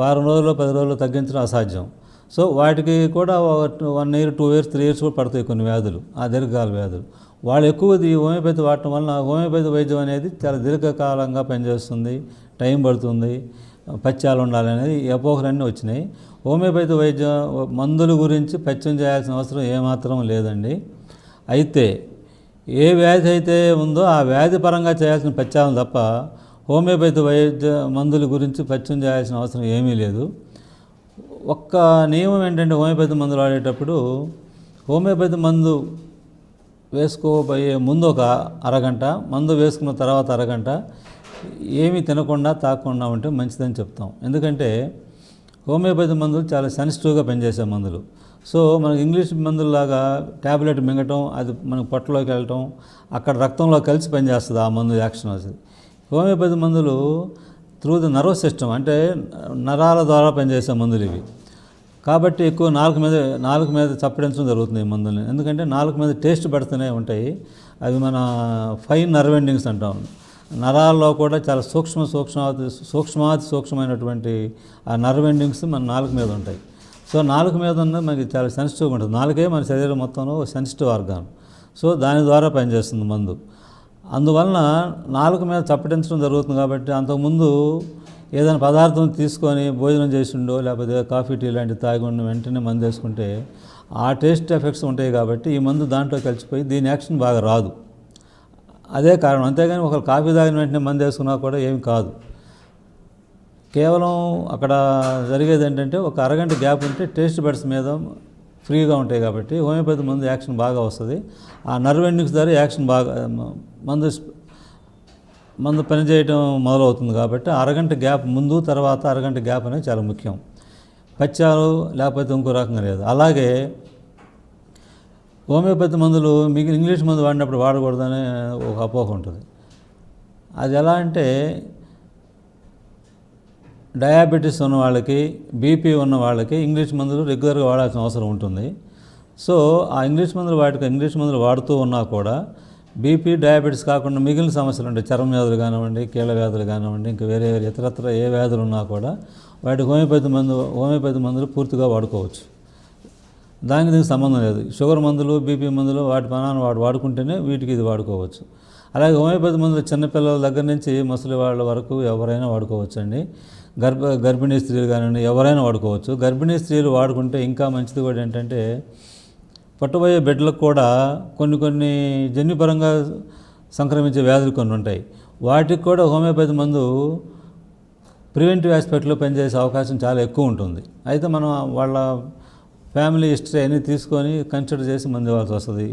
వారం రోజుల్లో 10 రోజుల్లో తగ్గించడం అసాధ్యం. సో వాటికి కూడా 1 year 2 years 3 years కూడా పడతాయి కొన్ని వ్యాధులు, ఆ దీర్ఘకాల వ్యాధులు. వాళ్ళు ఎక్కువ హోమియోపతి వాడటం వల్ల హోమియోపతి వైద్యం అనేది చాలా దీర్ఘకాలంగా పనిచేస్తుంది, టైం పడుతుంది, పథ్యాలు ఉండాలనేది ఈ అపోహలన్నీ వచ్చినాయి. హోమియోపతి వైద్య మందుల గురించి పథ్యం చేయాల్సిన అవసరం ఏమాత్రం లేదండి. అయితే ఏ వ్యాధి అయితే ఉందో ఆ వ్యాధి పరంగా చేయాల్సిన పథ్యాలు తప్ప హోమియోపతి వైద్య మందుల గురించి పథ్యం చేయాల్సిన అవసరం ఏమీ లేదు. ఒక్క నియమం ఏంటంటే హోమియోపతి మందులు వాడేటప్పుడు హోమియోపతి మందు వేసుకోబోయే ముందు ఒక అరగంట, మందు వేసుకున్న తర్వాత అరగంట ఏమీ తినకుండా తాగకుండా ఉంటే మంచిదని చెప్తాం. ఎందుకంటే హోమియోపతి మందులు చాలా సెన్సిటివ్గా పనిచేసే మందులు. సో మనకి ఇంగ్లీష్ మందులాగా ట్యాబ్లెట్ మింగటం, అది మనకు పొట్టలోకి వెళ్ళటం, అక్కడ రక్తంలో కలిసి పనిచేస్తుంది ఆ మందు యాక్షన్ వస్తుంది. హోమియోపతి మందులు త్రూ ది నర్వస్ సిస్టమ్, అంటే నరాల ద్వారా పనిచేసే మందులు ఇవి. కాబట్టి ఎక్కువ నాలుక మీద చప్పడించడం జరుగుతుంది ఈ మందుల్ని. ఎందుకంటే నాలుక మీద టేస్ట్ పడుతూనే ఉంటాయి. అవి మన ఫైన్ నర్వ్ ఎండింగ్స్ అంటాం. నరాల్లో కూడా చాలా సూక్ష్మాతి సూక్ష్మమైనటువంటి ఆ నర్వ్ ఎండింగ్స్ మన నాలుక మీద ఉంటాయి. సో నాలుక మీద ఉన్న మనకి చాలా సెన్సిటివ్గా ఉంటుంది. నాలుకే మన శరీరం మొత్తంలో సెన్సిటివ్ ఆర్గాన్. సో దాని ద్వారా పనిచేస్తుంది మందు. అందువలన నాలుక మీద చప్పటించడం జరుగుతుంది. కాబట్టి అంతకుముందు ఏదైనా పదార్థం తీసుకొని భోజనం చేసిండో లేకపోతే కాఫీ టీ లాంటివి తాగి ఉండి వెంటనే మందు వేసుకుంటే ఆ టేస్ట్ ఎఫెక్ట్స్ ఉంటాయి. కాబట్టి ఈ మందు దాంట్లో కలిసిపోయి దీని యాక్షన్ బాగా రాదు. అదే కారణం. అంతేగాని ఒకరు కాఫీ తాగిన వెంటనే మందు వేసుకున్నా కూడా ఏమి కాదు. కేవలం అక్కడ జరిగేది ఏంటంటే ఒక అరగంట గ్యాప్ ఉంటే టేస్ట్ బడ్స్ మీద ఫ్రీగా ఉంటాయి. కాబట్టి హోమియోపతి మందు యాక్షన్ బాగా వస్తుంది. ఆ నర్వ్ ఎండింగ్స్ ద్వారా యాక్షన్ బాగా మందు పనిచేయడం మొదలవుతుంది. కాబట్టి అరగంట గ్యాప్ ముందు తర్వాత అరగంట గ్యాప్ అనేది చాలా ముఖ్యం. పథ్యాలు లేకపోతే ఇంకో రకంగా లేదు. అలాగే హోమియోపతి మందులు ఇంగ్లీష్ మందు వాడినప్పుడు వాడకూడదనే ఒక అపోహ ఉంటుంది. అది ఎలా అంటే డయాబెటీస్ ఉన్న వాళ్ళకి, బీపీ ఉన్న వాళ్ళకి ఇంగ్లీష్ మందులు రెగ్యులర్గా వాడాల్సిన అవసరం ఉంటుంది. సో ఆ ఇంగ్లీష్ మందులు వాడుతూ ఉన్నా కూడా బీపీ, డయాబెటీస్ కాకుండా మిగిలిన సమస్యలు ఉంటాయి. చర్మ వ్యాధులు కానివ్వండి, కీళ్ళ వ్యాధులు కానివ్వండి, ఇంకా వేరే ఇతరత్ర ఏ వ్యాధులు ఉన్నా కూడా వాటికి హోమియోపతి మందులు పూర్తిగా వాడుకోవచ్చు. దీనికి సంబంధం లేదు. షుగర్ మందులు, బీపీ మందులు వాటి పనాన్ని వాడుకుంటేనే వీటికి ఇది వాడుకోవచ్చు. అలాగే హోమియోపతి మందులు చిన్నపిల్లల దగ్గర నుంచి ముసలి వాళ్ళ వరకు ఎవరైనా వాడుకోవచ్చు అండి. గర్భిణీ స్త్రీలు కానివ్వండి ఎవరైనా వాడుకోవచ్చు. గర్భిణీ స్త్రీలు వాడుకుంటే ఇంకా మంచిది కూడా ఏంటంటే పట్టుబోయే బిడ్డలకు కూడా కొన్ని జన్యుపరంగా సంక్రమించే వ్యాధులు కొన్ని ఉంటాయి. వాటికి కూడా హోమియోపతి మందు ప్రివెంటివ్ ఆస్పెక్ట్లో పనిచేసే అవకాశం చాలా ఎక్కువ ఉంటుంది. అయితే మనం వాళ్ళ ఫ్యామిలీ హిస్టరీ అన్నీ తీసుకొని కన్సిడర్ చేసి మందు ఇవ్వాల్సి వస్తుంది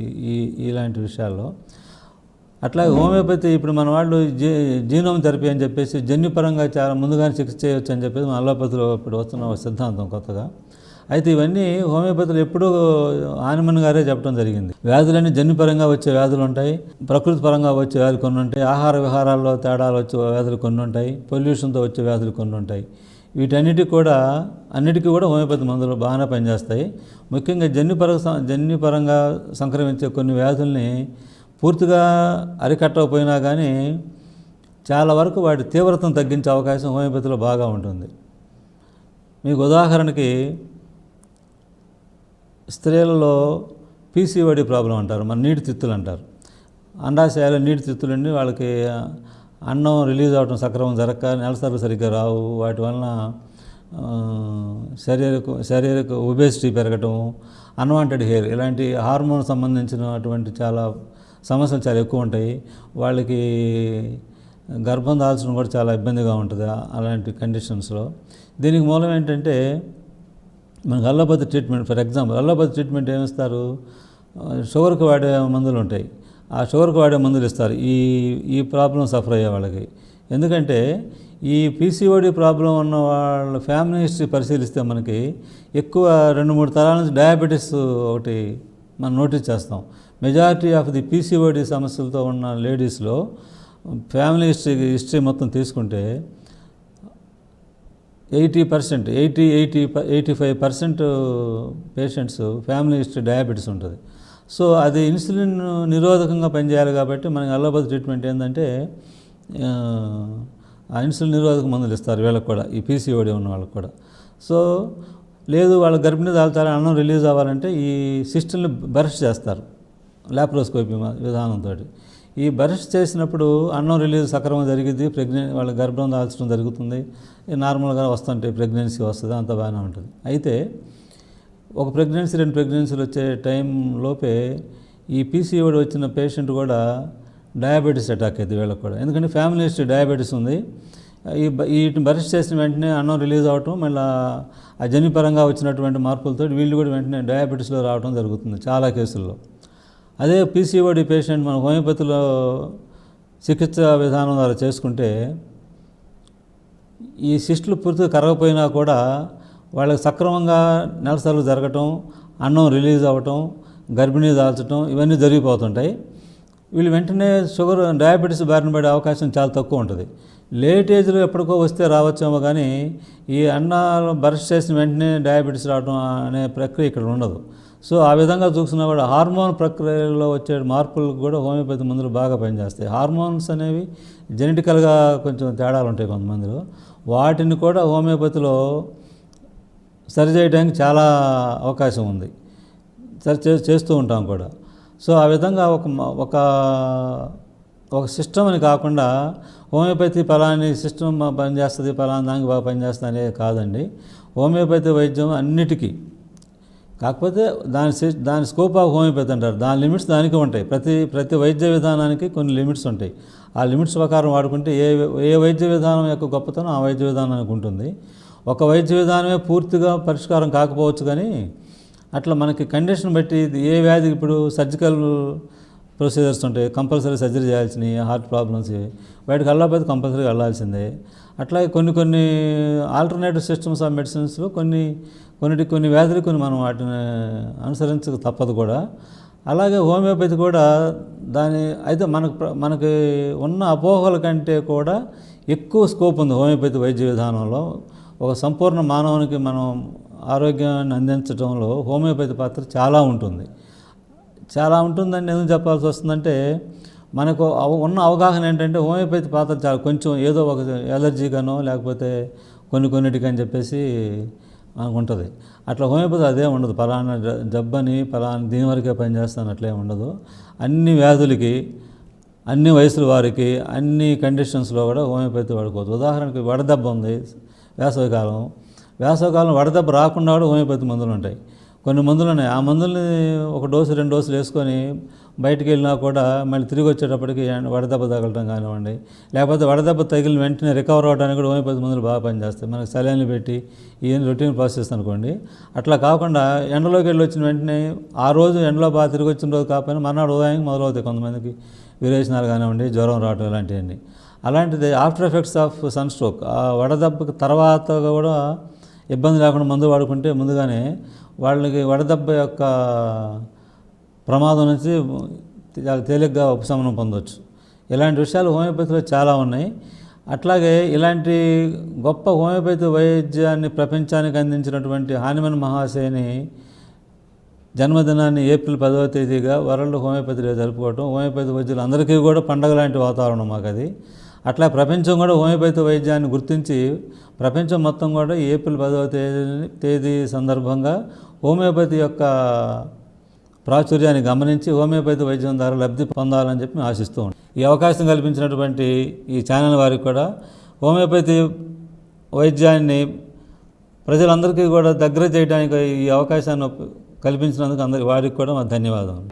ఇలాంటి విషయాల్లో. అట్లాగే హోమియోపతి ఇప్పుడు మన వాళ్ళు జీనోమ్ థెరపీ అని చెప్పేసి జన్యుపరంగా చాలా ముందుగానే చికిత్స చేయవచ్చు అని చెప్పేసి మన అలోపతిలో ఇప్పుడు వస్తున్న సిద్ధాంతం కొత్తగా. అయితే ఇవన్నీ హోమియోపతిలో ఎప్పుడూ ఆనిమన్ గారే చెప్పడం జరిగింది. వ్యాధులన్నీ జన్యుపరంగా వచ్చే వ్యాధులు ఉంటాయి, ప్రకృతి పరంగా వచ్చే వ్యాధులు కొన్ని ఉంటాయి, ఆహార విహారాల్లో తేడాలు వచ్చే వ్యాధులు కొన్ని ఉంటాయి, పొల్యూషన్తో వచ్చే వ్యాధులు కొన్ని ఉంటాయి. అన్నిటికీ కూడా హోమియోపతి మందులు బాగానే పనిచేస్తాయి. ముఖ్యంగా జన్యుపరంగా సంక్రమించే కొన్ని వ్యాధుల్ని పూర్తిగా అరికట్టకపోయినా కానీ చాలా వరకు వాటి తీవ్రతను తగ్గించే అవకాశం హోమియోపతిలో బాగా ఉంటుంది. మీకు ఉదాహరణకి స్త్రీలలో పీసీఓడి ప్రాబ్లం అంటారు, మన నీటి తిత్తులు అంటారు. అండాశయాలు నీటి తిత్తులండి, వాళ్ళకి అన్నం రిలీజ్ అవ్వడం సక్రమం జరగక, నెలసర్లు సరిగ్గా రావు, వాటి వలన శారీరక ఒబేసిటీ పెరగటం, అన్వాంటెడ్ హెయిర్, ఇలాంటి హార్మోన్ సంబంధించినటువంటి చాలా సమస్యలు చాలా ఎక్కువ ఉంటాయి. వాళ్ళకి గర్భం దాల్చడం కూడా చాలా ఇబ్బందిగా ఉంటుంది అలాంటి కండిషన్స్లో. దీనికి మూలం ఏంటంటే మనకు allopathy treatment. For example allopathy treatment ఏమిస్తారు, షుగర్కి వాడే మందులు ఉంటాయి, ఆ షుగర్కి వాడే మందులు ఇస్తారు ఈ ప్రాబ్లం సఫర్ అయ్యే వాళ్ళకి. ఎందుకంటే ఈ పీసీఓడి ప్రాబ్లం ఉన్న వాళ్ళ ఫ్యామిలీ హిస్టరీ పరిశీలిస్తే మనకి ఎక్కువ 2-3 తరాల నుంచి డయాబెటీస్ ఒకటి మనం నోటీస్ చేస్తాం. మెజారిటీ ఆఫ్ ది పీసీఓడి సమస్యలతో ఉన్న లేడీస్లో ఫ్యామిలీ హిస్టరీ మొత్తం తీసుకుంటే 85% పేషెంట్స్ ఫ్యామిలీ హిస్టరీ డయాబెటీస్ ఉంటుంది. సో అది ఇన్సులిన్ నిరోధకంగా పనిచేయాలి కాబట్టి మనకి అల్లోపతి ట్రీట్మెంట్ ఏంటంటే ఆ ఇన్సులిన్ నిరోధక మందులు ఇస్తారు వీళ్ళకి కూడా, ఈ పీసీఓడి ఉన్న వాళ్ళకి కూడా. సో లేదు వాళ్ళ గర్భిణీ దాల్చాలని అన్నం రిలీజ్ అవ్వాలంటే ఈ సిస్టమ్ని బరెస్ట్ చేస్తారు లాప్రోస్కోపీ విధానంతో. ఈ బరెస్ట్ చేసినప్పుడు అన్నం రిలీజ్ సక్రమంగా జరిగింది, వాళ్ళ గర్భం దాల్చడం జరుగుతుంది, నార్మల్గా వస్తుంటాయి, ప్రెగ్నెన్సీ వస్తుంది, అంత బాగానే ఉంటుంది. అయితే ఒక ప్రెగ్నెన్సీ 2 ప్రెగ్నెన్సీలు వచ్చే టైం లోపే ఈ పీసీఓడి వచ్చిన పేషెంట్ కూడా డయాబెటీస్ అటాక్ అవుతుంది వీళ్ళకి కూడా. ఎందుకంటే ఫ్యామిలీ హిస్టరీ డయాబెటీస్ ఉంది. వీటిని బరెస్ట్ చేసిన వెంటనే అన్నం రిలీజ్ అవ్వటం, మళ్ళీ ఆ జన్యుపరంగా వచ్చినటువంటి మార్పులతో వీళ్ళు కూడా వెంటనే డయాబెటీస్లో రావడం జరుగుతుంది చాలా కేసుల్లో. అదే పీసీఓడి పేషెంట్ మన హోమియోపతిలో చికిత్స విధానం ద్వారా చేసుకుంటే ఈ సిస్టులు పూర్తిగా కరగపోయినా కూడా వాళ్ళకి సక్రమంగా నెలసర్లు జరగటం, అన్నం రిలీజ్ అవ్వటం, గర్భిణీ దాల్చడం ఇవన్నీ జరిగిపోతుంటాయి. వీళ్ళు వెంటనే డయాబెటీస్ బారిన పడే అవకాశం చాలా తక్కువ ఉంటుంది. లేట్ ఏజ్లో ఎప్పటికో వస్తే రావచ్చేమో, కానీ ఈ అన్నాలు బరెస్ట్ చేసిన వెంటనే డయాబెటీస్ రావడం అనే ప్రక్రియ ఇక్కడ ఉండదు. సో ఆ విధంగా చూసినా కూడా హార్మోన్ ప్రక్రియలో వచ్చే మార్పులకు కూడా హోమియోపతి మందులు బాగా పనిచేస్తాయి. హార్మోన్స్ అనేవి జెనెటికల్గా కొంచెం తేడాలు ఉంటాయి కొంతమందిలో, వాటిని కూడా హోమియోపతిలో సరిచేయడానికి చాలా అవకాశం ఉంది, చేస్తూ ఉంటాం కూడా. సో ఆ విధంగా ఒక సిస్టమ్ అని కాకుండా హోమియోపతి పలాని సిస్టమ్ పనిచేస్తుంది, పలానా దానికి బాగా పనిచేస్తుంది అనేది కాదండి. హోమియోపతి వైద్యం అన్నిటికీ, కాకపోతే దాని స్కోప్ ఆఫ్ హోమియోపతి అంటారు, దాని లిమిట్స్ దానికి ఉంటాయి. ప్రతి వైద్య విధానానికి కొన్ని లిమిట్స్ ఉంటాయి. ఆ లిమిట్స్ ప్రకారం వాడుకుంటే ఏ వైద్య విధానం యొక్క గొప్పతనం ఆ వైద్య విధానానికి ఉంటుంది. ఒక వైద్య విధానమే పూర్తిగా పరిష్కారం కాకపోవచ్చు, కానీ అట్లా మనకి కండిషన్ బట్టి ఏ వ్యాధికి ఇప్పుడు సర్జికల్ ప్రొసీజర్స్ ఉంటాయి, కంపల్సరీ సర్జరీ చేయాల్సినవి, హార్ట్ ప్రాబ్లమ్స్, వాటికి అల్లోపతి కంపల్సరీగా వెళ్ళాల్సిందే. అట్లాగే కొన్ని ఆల్టర్నేటివ్ సిస్టమ్స్ ఆఫ్ మెడిసిన్స్లో కొన్ని వ్యాధులు మనం వాటిని అనుసరించక తప్పదు కూడా. అలాగే హోమియోపతి కూడా అయితే మనకి ఉన్న అపోహల కంటే కూడా ఎక్కువ స్కోప్ ఉంది హోమియోపతి వైద్య విధానంలో. ఒక సంపూర్ణ మానవునికి మనం ఆరోగ్యాన్ని అందించడంలో హోమియోపతి పాత్ర చాలా ఉంటుందని ఎందుకు చెప్పాల్సి వస్తుందంటే, మనకు ఉన్న అవగాహన ఏంటంటే హోమియోపతి పాత్ర చాలా కొంచెం ఏదో ఒక ఎలర్జీగానో లేకపోతే కొన్నిటికని చెప్పేసి ఉంటుంది. అట్లా హోమియోపతి అదే ఉండదు, పలానా జబ్బని పలానా దీని వరకే పనిచేస్తాను అట్లే ఉండదు. అన్ని వ్యాధులకి, అన్ని వయసుల వారికి, అన్ని కండిషన్స్లో కూడా హోమియోపతి వాడుకోవచ్చు. ఉదాహరణకి వడదెబ్బ ఉంది, వేసవికాలం వడదెబ్బ రాకుండా కూడా హోమియోపతి మందులు ఉంటాయి. కొన్ని మందులు ఉన్నాయి, ఆ మందుల్ని 1 డోసు 2 డోసులు వేసుకొని బయటికి వెళ్ళినా కూడా మళ్ళీ తిరిగి వచ్చేటప్పటికి వడదెబ్బ తగలటం కానివ్వండి, లేకపోతే వడదెబ్బ తగిలిన వెంటనే రికవర్ అవ్వడానికి కూడా హోమియోపతి మందులు బాగా పనిచేస్తాయి. మనకి సలైన్లు పెట్టి ఈయన రొటీన్ ప్రాసెస్ అనుకోండి. అట్లా కాకుండా ఎండలోకి వెళ్ళి వచ్చిన వెంటనే ఆ రోజు ఎండలో బాగా తిరిగి వచ్చిన రోజు కాకపోయినా మర్నాడు ఉదయానికి మొదలవుతాయి కొంతమందికి విరేచనాలు కానివ్వండి, జ్వరం రావటం ఇలాంటివన్నీ. అలాంటిది after effects of sunstroke, ఆ వడదెబ్బకి తర్వాత కూడా ఇబ్బంది లేకుండా మందు వాడుకుంటే ముందుగానే వాళ్ళకి వడదెబ్బ యొక్క ప్రమాదం నుంచి చాలా తేలిగ్గా ఉపశమనం పొందవచ్చు. ఇలాంటి విషయాలు హోమియోపతిలో చాలా ఉన్నాయి. అట్లాగే ఇలాంటి గొప్ప హోమియోపతి వైద్యాన్ని ప్రపంచానికి అందించినటువంటి హానిమన్ మహాశయని జన్మదినాన్ని ఏప్రిల్ 10వ తేదీగా వరల్డ్ హోమియోపతి డే జరుపుకోవటం హోమియోపతి వైద్యులు అందరికీ కూడా పండగ లాంటి వాతావరణం మాకు అది. అట్లా ప్రపంచం కూడా హోమియోపతి వైద్యాన్ని గుర్తించి ప్రపంచం మొత్తం కూడా ఏప్రిల్ 10వ తేదీ సందర్భంగా హోమియోపతి యొక్క ప్రాచుర్యాన్ని గమనించి హోమియోపతి వైద్యం ద్వారా లబ్ధి పొందాలని చెప్పి ఆశిస్తూ ఉంటాం. ఈ అవకాశం కల్పించినటువంటి ఈ ఛానల్ వారికి కూడా హోమియోపతి వైద్యాన్ని ప్రజలందరికీ కూడా దగ్గర చేయడానికి ఈ అవకాశాన్ని కల్పించినందుకు వారికి కూడా మా ధన్యవాదాలు.